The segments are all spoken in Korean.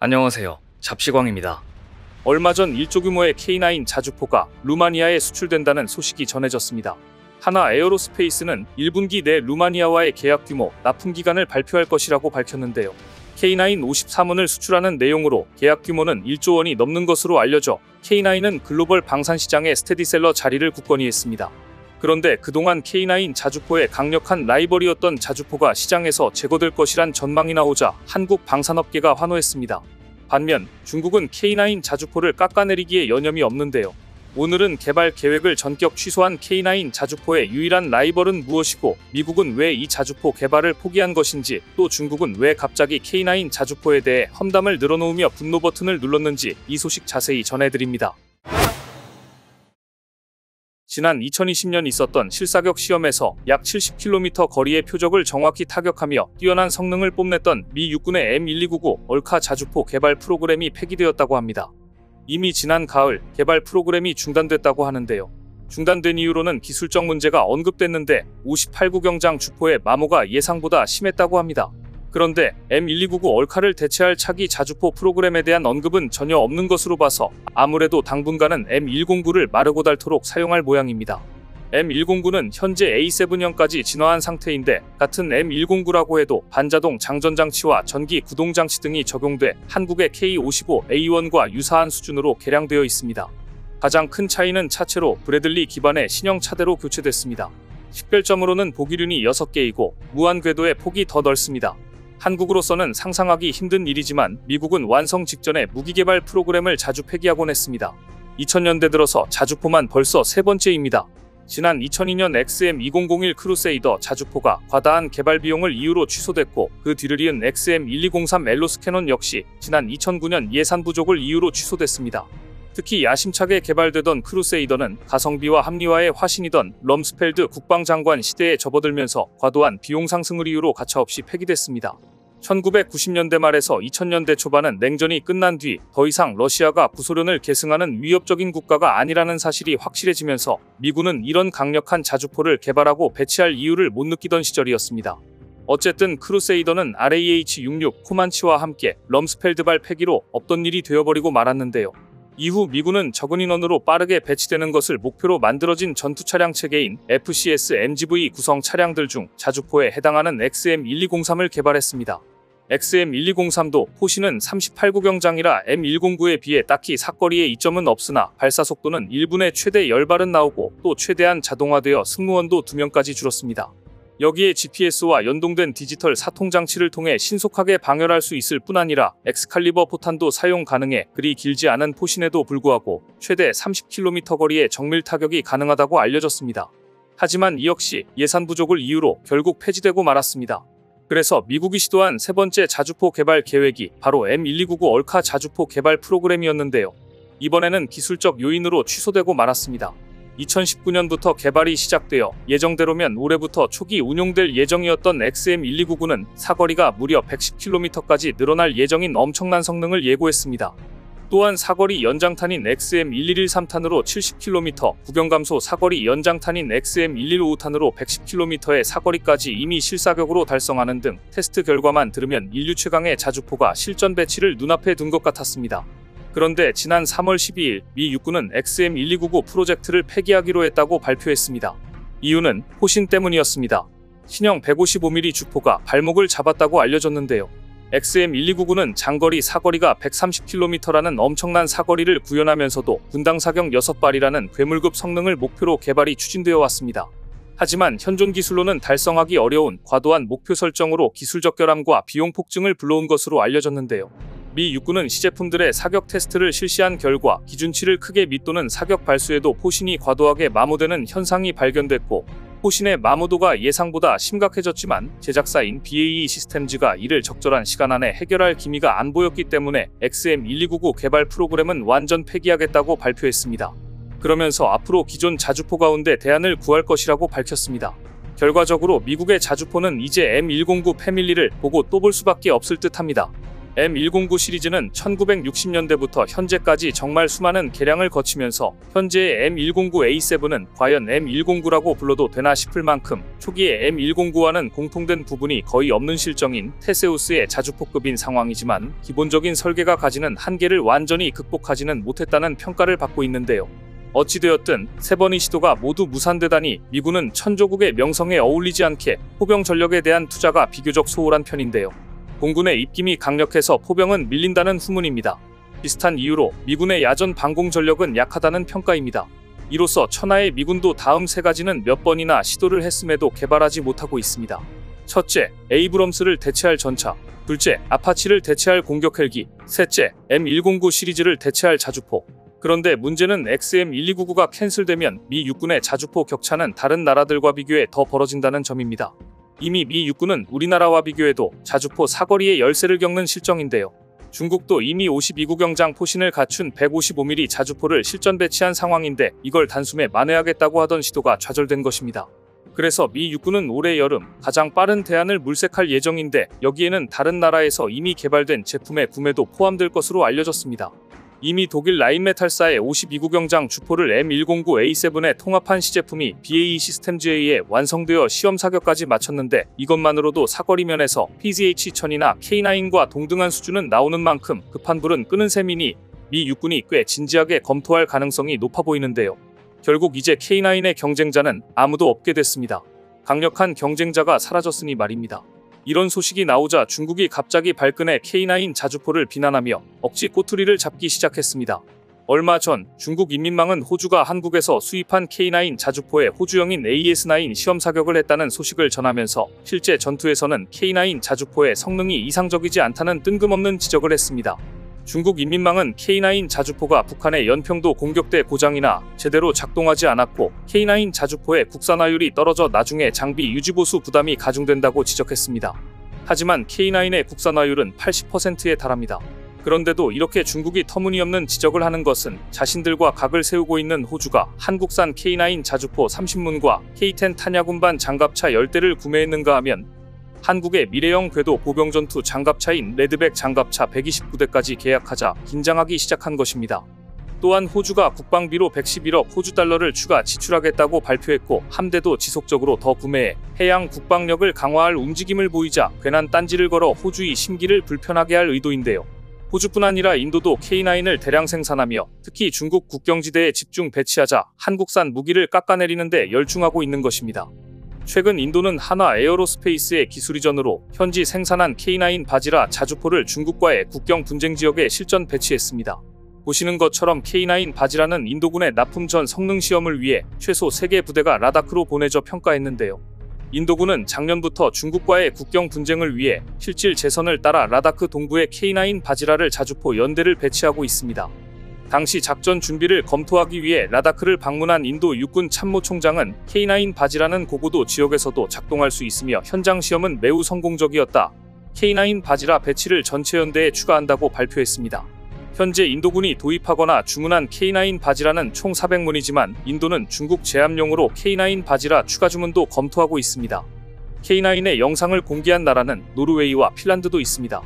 안녕하세요. 잡시광입니다. 얼마 전 1조 규모의 K9 자주포가 루마니아에 수출된다는 소식이 전해졌습니다. 하나 에어로스페이스는 1분기 내 루마니아와의 계약 규모, 납품 기간을 발표할 것이라고 밝혔는데요. K9 53원을 수출하는 내용으로 계약 규모는 1조 원이 넘는 것으로 알려져 K9은 글로벌 방산시장의 스테디셀러 자리를 굳건히 했습니다. 그런데 그동안 K9 자주포의 강력한 라이벌이었던 자주포가 시장에서 제거될 것이란 전망이 나오자 한국 방산업계가 환호했습니다. 반면 중국은 K9 자주포를 깎아내리기에 여념이 없는데요. 오늘은 개발 계획을 전격 취소한 K9 자주포의 유일한 라이벌은 무엇이고, 미국은 왜 이 자주포 개발을 포기한 것인지, 또 중국은 왜 갑자기 K9 자주포에 대해 험담을 늘어놓으며 분노 버튼을 눌렀는지 이 소식 자세히 전해드립니다. 지난 2020년 있었던 실사격 시험에서 약 70km 거리의 표적을 정확히 타격하며 뛰어난 성능을 뽐냈던 미 육군의 M1299 얼카 자주포 개발 프로그램이 폐기되었다고 합니다. 이미 지난 가을 개발 프로그램이 중단됐다고 하는데요. 중단된 이유로는 기술적 문제가 언급됐는데 58구경장 주포의 마모가 예상보다 심했다고 합니다. 그런데 M1299 얼카를 대체할 차기 자주포 프로그램에 대한 언급은 전혀 없는 것으로 봐서 아무래도 당분간은 M109를 마르고 닳도록 사용할 모양입니다. M109는 현재 A7형까지 진화한 상태인데, 같은 M109라고 해도 반자동 장전장치와 전기 구동장치 등이 적용돼 한국의 K55A1과 유사한 수준으로 개량되어 있습니다. 가장 큰 차이는 차체로 브래들리 기반의 신형 차대로 교체됐습니다. 식별점으로는 보기륜이 6개이고 무한 궤도의 폭이 더 넓습니다. 한국으로서는 상상하기 힘든 일이지만 미국은 완성 직전에 무기개발 프로그램을 자주 폐기하곤 했습니다. 2000년대 들어서 자주포만 벌써 3번째입니다. 지난 2002년 XM2001 크루세이더 자주포가 과다한 개발 비용을 이유로 취소됐고, 그 뒤를 이은 XM1203 엘로스 캐논 역시 지난 2009년 예산 부족을 이유로 취소됐습니다. 특히 야심차게 개발되던 크루세이더는 가성비와 합리화의 화신이던 럼스펠드 국방장관 시대에 접어들면서 과도한 비용 상승을 이유로 가차없이 폐기됐습니다. 1990년대 말에서 2000년대 초반은 냉전이 끝난 뒤 더 이상 러시아가 구소련을 계승하는 위협적인 국가가 아니라는 사실이 확실해지면서 미군은 이런 강력한 자주포를 개발하고 배치할 이유를 못 느끼던 시절이었습니다. 어쨌든 크루세이더는 RAH-66 코만치와 함께 럼스펠드발 폐기로 없던 일이 되어버리고 말았는데요. 이후 미군은 적은 인원으로 빠르게 배치되는 것을 목표로 만들어진 전투차량 체계인 FCS MGV 구성 차량들 중 자주포에 해당하는 XM1203을 개발했습니다. XM1203도 포시는 38구경장이라 M109에 비해 딱히 사거리에 이점은 없으나 발사속도는 1분에 최대 10발은 나오고, 또 최대한 자동화되어 승무원도 2명까지 줄었습니다. 여기에 GPS와 연동된 디지털 사통장치를 통해 신속하게 방열할 수 있을 뿐 아니라 엑스칼리버 포탄도 사용 가능해 그리 길지 않은 포신에도 불구하고 최대 30km 거리의 정밀 타격이 가능하다고 알려졌습니다. 하지만 이 역시 예산 부족을 이유로 결국 폐지되고 말았습니다. 그래서 미국이 시도한 3번째 자주포 개발 계획이 바로 M1299 얼카 자주포 개발 프로그램이었는데요. 이번에는 기술적 요인으로 취소되고 말았습니다. 2019년부터 개발이 시작되어 예정대로면 올해부터 초기 운용될 예정이었던 XM1299는 사거리가 무려 110km까지 늘어날 예정인 엄청난 성능을 예고했습니다. 또한 사거리 연장탄인 XM1113탄으로 70km, 구경감소 사거리 연장탄인 XM1155탄으로 110km의 사거리까지 이미 실사격으로 달성하는 등 테스트 결과만 들으면 인류 최강의 자주포가 실전 배치를 눈앞에 둔 것 같았습니다. 그런데 지난 3월 12일 미 육군은 XM1299 프로젝트를 폐기하기로 했다고 발표했습니다. 이유는 포신 때문이었습니다. 신형 155mm 주포가 발목을 잡았다고 알려졌는데요. XM1299는 장거리 사거리가 130km라는 엄청난 사거리를 구현하면서도 분당 사격 6발이라는 괴물급 성능을 목표로 개발이 추진되어 왔습니다. 하지만 현존 기술로는 달성하기 어려운 과도한 목표 설정으로 기술적 결함과 비용 폭증을 불러온 것으로 알려졌는데요. 미 육군은 시제품들의 사격 테스트를 실시한 결과 기준치를 크게 밑도는 사격 발수에도 포신이 과도하게 마모되는 현상이 발견됐고, 포신의 마모도가 예상보다 심각해졌지만 제작사인 BAE 시스템즈가 이를 적절한 시간 안에 해결할 기미가 안 보였기 때문에 XM1299 개발 프로그램은 완전 폐기하겠다고 발표했습니다. 그러면서 앞으로 기존 자주포 가운데 대안을 구할 것이라고 밝혔습니다. 결과적으로 미국의 자주포는 이제 M109 패밀리를 보고 또 볼 수밖에 없을 듯합니다. M109 시리즈는 1960년대부터 현재까지 정말 수많은 개량을 거치면서 현재의 M109A7은 과연 M109라고 불러도 되나 싶을 만큼 초기의 M109와는 공통된 부분이 거의 없는 실정인 테세우스의 자주포급인 상황이지만 기본적인 설계가 가지는 한계를 완전히 극복하지는 못했다는 평가를 받고 있는데요. 어찌되었든 세 번의 시도가 모두 무산되다니 미군은 천조국의 명성에 어울리지 않게 포병 전력에 대한 투자가 비교적 소홀한 편인데요. 공군의 입김이 강력해서 포병은 밀린다는 후문입니다. 비슷한 이유로 미군의 야전 방공 전력은 약하다는 평가입니다. 이로써 천하의 미군도 다음 세 가지는 몇 번이나 시도를 했음에도 개발하지 못하고 있습니다. 첫째, 에이브럼스를 대체할 전차. 둘째, 아파치를 대체할 공격 헬기. 셋째, M109 시리즈를 대체할 자주포. 그런데 문제는 XM1299가 캔슬되면 미 육군의 자주포 격차는 다른 나라들과 비교해 더 벌어진다는 점입니다. 이미 미 육군은 우리나라와 비교해도 자주포 사거리의 열세를 겪는 실정인데요. 중국도 이미 52구경장 포신을 갖춘 155mm 자주포를 실전 배치한 상황인데 이걸 단숨에 만회하겠다고 하던 시도가 좌절된 것입니다. 그래서 미 육군은 올해 여름 가장 빠른 대안을 물색할 예정인데 여기에는 다른 나라에서 이미 개발된 제품의 구매도 포함될 것으로 알려졌습니다. 이미 독일 라인메탈사의 52구경장 주포를 M109A7에 통합한 시제품이 BAE 시스템즈에 의해 완성되어 시험 사격까지 마쳤는데 이것만으로도 사거리 면에서 PZH-1000이나 K9과 동등한 수준은 나오는 만큼 급한 불은 끄는 셈이니 미 육군이 꽤 진지하게 검토할 가능성이 높아 보이는데요. 결국 이제 K9의 경쟁자는 아무도 없게 됐습니다. 강력한 경쟁자가 사라졌으니 말입니다. 이런 소식이 나오자 중국이 갑자기 발끈해 K9 자주포를 비난하며 억지 꼬투리를 잡기 시작했습니다. 얼마 전 중국 인민망은 호주가 한국에서 수입한 K9 자주포의 호주형인 AS9 시험 사격을 했다는 소식을 전하면서 실제 전투에서는 K9 자주포의 성능이 이상적이지 않다는 뜬금없는 지적을 했습니다. 중국 인민망은 K9 자주포가 북한의 연평도 공격대 고장이나 제대로 작동하지 않았고 K9 자주포의 국산화율이 떨어져 나중에 장비 유지보수 부담이 가중된다고 지적했습니다. 하지만 K9의 국산화율은 80%에 달합니다. 그런데도 이렇게 중국이 터무니없는 지적을 하는 것은 자신들과 각을 세우고 있는 호주가 한국산 K9 자주포 30문과 K10 탄약운반 장갑차 10대를 구매했는가 하면 한국의 미래형 궤도 보병전투 장갑차인 레드백 장갑차 129대까지 계약하자 긴장하기 시작한 것입니다. 또한 호주가 국방비로 111억 호주 달러를 추가 지출하겠다고 발표했고 함대도 지속적으로 더 구매해 해양 국방력을 강화할 움직임을 보이자 괜한 딴지를 걸어 호주의 심기를 불편하게 할 의도인데요. 호주뿐 아니라 인도도 K9을 대량 생산하며 특히 중국 국경지대에 집중 배치하자 한국산 무기를 깎아내리는데 열중하고 있는 것입니다. 최근 인도는 한화 에어로스페이스의 기술 이전으로 현지 생산한 K9 바지라 자주포를 중국과의 국경 분쟁 지역에 실전 배치했습니다. 보시는 것처럼 K9 바지라는 인도군의 납품 전 성능 시험을 위해 최소 3개 부대가 라다크로 보내져 평가했는데요. 인도군은 작년부터 중국과의 국경 분쟁을 위해 실질 재선을 따라 라다크 동부에 K9 바지라를 자주포 연대를 배치하고 있습니다. 당시 작전 준비를 검토하기 위해 라다크를 방문한 인도 육군 참모총장은 K9 바지라는 고고도 지역에서도 작동할 수 있으며 현장 시험은 매우 성공적이었다. K9 바지라 배치를 전체 연대에 추가한다고 발표했습니다. 현재 인도군이 도입하거나 주문한 K9 바지라는 총 400문이지만 인도는 중국 제압용으로 K9 바지라 추가 주문도 검토하고 있습니다. K9의 영상을 공개한 나라는 노르웨이와 핀란드도 있습니다.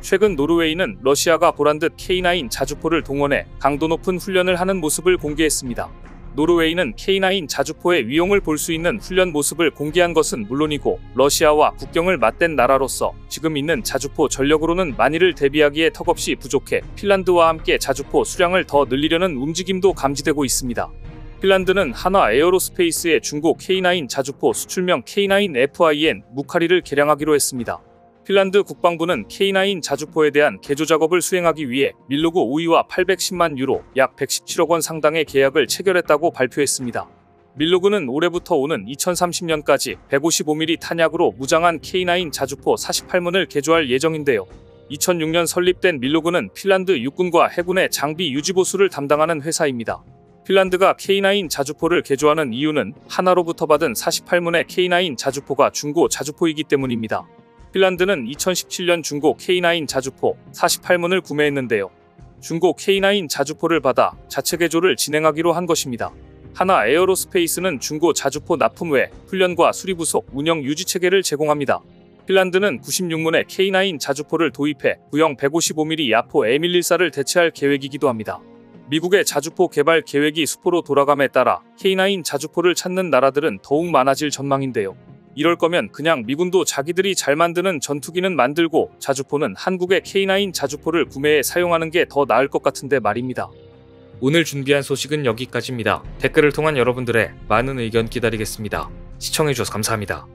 최근 노르웨이는 러시아가 보란 듯 K9 자주포를 동원해 강도 높은 훈련을 하는 모습을 공개했습니다. 노르웨이는 K9 자주포의 위용을 볼 수 있는 훈련 모습을 공개한 것은 물론이고 러시아와 국경을 맞댄 나라로서 지금 있는 자주포 전력으로는 만일을 대비하기에 턱없이 부족해 핀란드와 함께 자주포 수량을 더 늘리려는 움직임도 감지되고 있습니다. 핀란드는 한화 에어로스페이스의 중고 K9 자주포 수출명 K9FIN 무카리를 개량하기로 했습니다. 핀란드 국방부는 K9 자주포에 대한 개조 작업을 수행하기 위해 밀로그 5위와 810만 유로 약 117억 원 상당의 계약을 체결했다고 발표했습니다. 밀로그는 올해부터 오는 2030년까지 155mm 탄약으로 무장한 K9 자주포 48문을 개조할 예정인데요. 2006년 설립된 밀로그는 핀란드 육군과 해군의 장비 유지보수를 담당하는 회사입니다. 핀란드가 K9 자주포를 개조하는 이유는 하나로부터 받은 48문의 K9 자주포가 중고 자주포이기 때문입니다. 핀란드는 2017년 중고 K9 자주포 48문을 구매했는데요. 중고 K9 자주포를 받아 자체 개조를 진행하기로 한 것입니다. 한화 에어로스페이스는 중고 자주포 납품 외 훈련과 수리 부속 운영 유지 체계를 제공합니다. 핀란드는 96문의 K9 자주포를 도입해 구형 155mm 야포 M114를 대체할 계획이기도 합니다. 미국의 자주포 개발 계획이 수포로 돌아감에 따라 K9 자주포를 찾는 나라들은 더욱 많아질 전망인데요. 이럴 거면 그냥 미군도 자기들이 잘 만드는 전투기는 만들고 자주포는 한국의 K9 자주포를 구매해 사용하는 게 더 나을 것 같은데 말입니다. 오늘 준비한 소식은 여기까지입니다. 댓글을 통한 여러분들의 많은 의견 기다리겠습니다. 시청해주셔서 감사합니다.